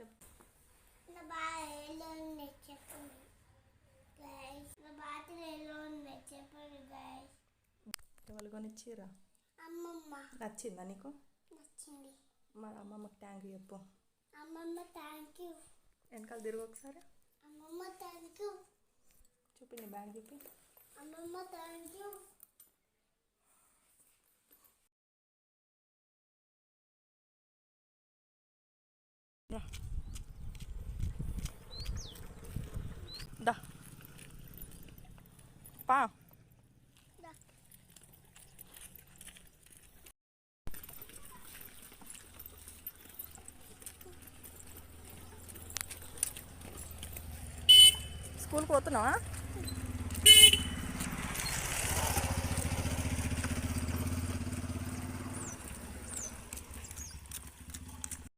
చెప్పు. నా బాగా ఉంది చెప్పండి గైస్. నా బాగా ఉంది చెప్పండి గైస్. ఎవరు కొనిచ్చిరా? అమ్మమ్మ. నచ్చిందా నీకు? నచ్చింది. మరి అమ్మమ్మకి థ్యాంక్ యూ చెప్పు. అమ్మమ్మ థ్యాంక్ యూ. వెనకాల తిరుగు ఒకసారి. అమ్మమ్మ థ్యాంక్ యూ. చూపి నీ బ్యాగ్ చూపి. అమ్మమ్మ థ్యాంక్ యూ. దా పా. స్కూల్కి పోతున్నావా?